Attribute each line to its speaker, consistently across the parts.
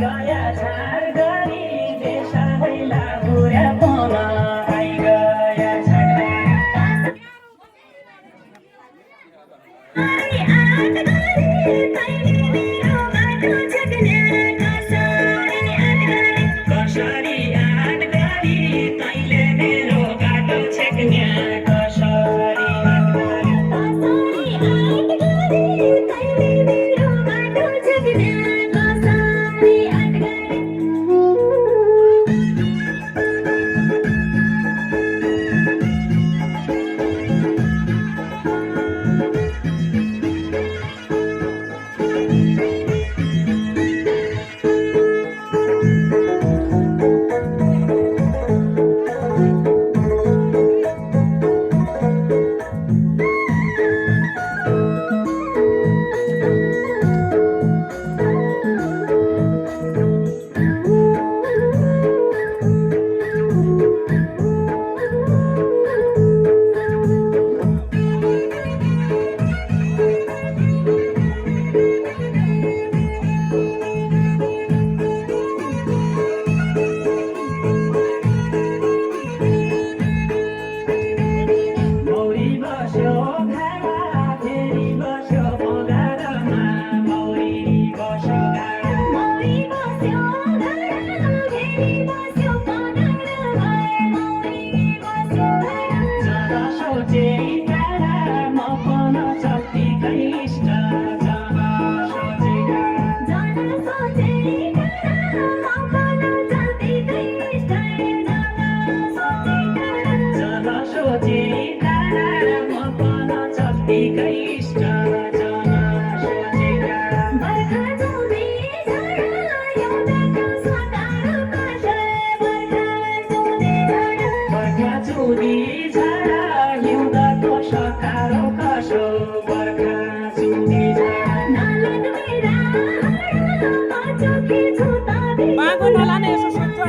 Speaker 1: गया झार गरी देशैला बुढा पन आइगया झार कसरी आँट गरी तैँले मेरो बाटो छेक्ने कसरी आँट गरी मौरी बस्यो घाडा फेरि बस्यो बगारमा मौरी बस्यो जब सोचे टाढा म पन जत्तिकै इष्ट जब सोचे जब सोचे टाढा म पन जत्तिकै इष्ट जब सोचे बर्खा चुदी झाडा हिउँदको सकारो कसो बर्खा चुदी झाडा
Speaker 2: बागो नलाने यसो सोध्छु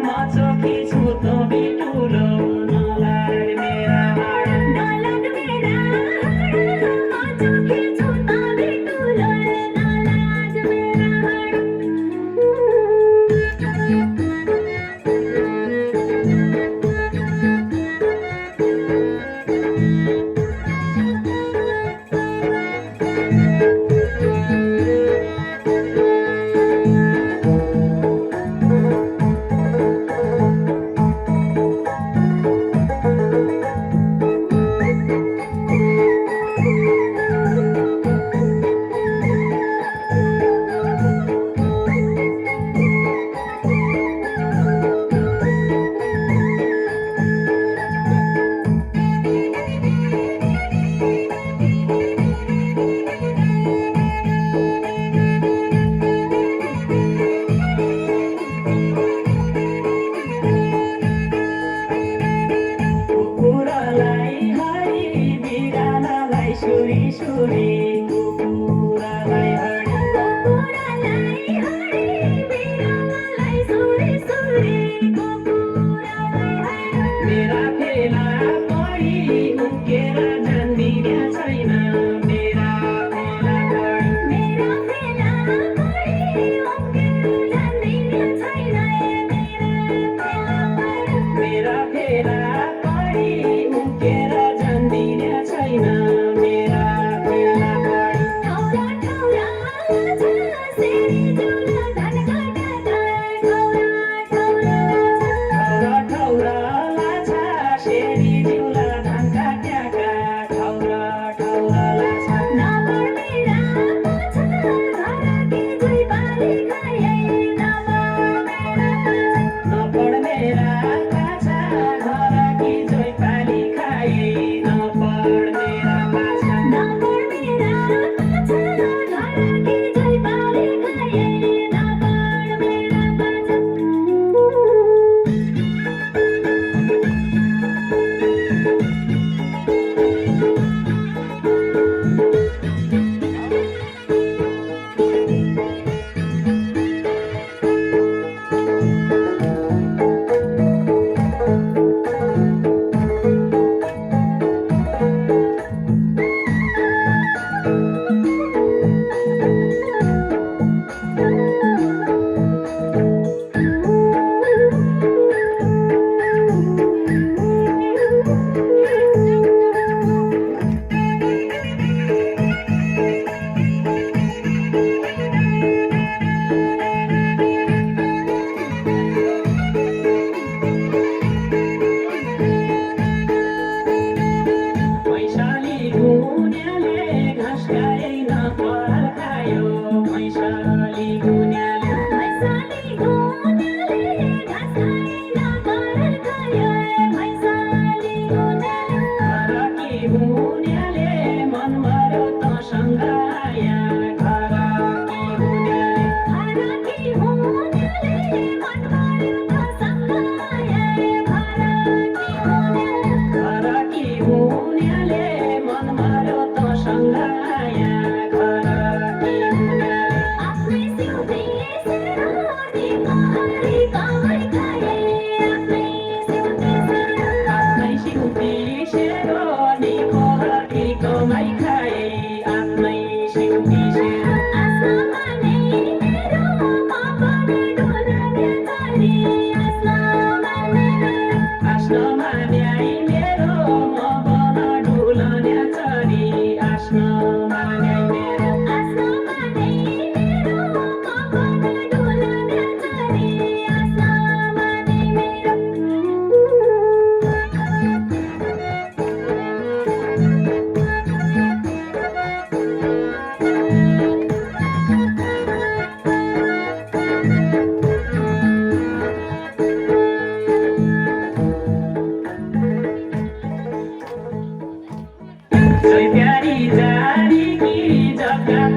Speaker 1: म चोकी छु त बिटुलो नलाड मेरा किशोर
Speaker 2: आसमानै मेरो मगन डोलने गरे आसमानै मेरो
Speaker 1: आस्नमा ल्याई मेरो मगन डुलने चरी आस्नमा ल्याई मेरो
Speaker 2: आसमानै मेरो मगन डोलने गरे आसमानै मेरो
Speaker 1: जय प्यारी जारी कि जग्गा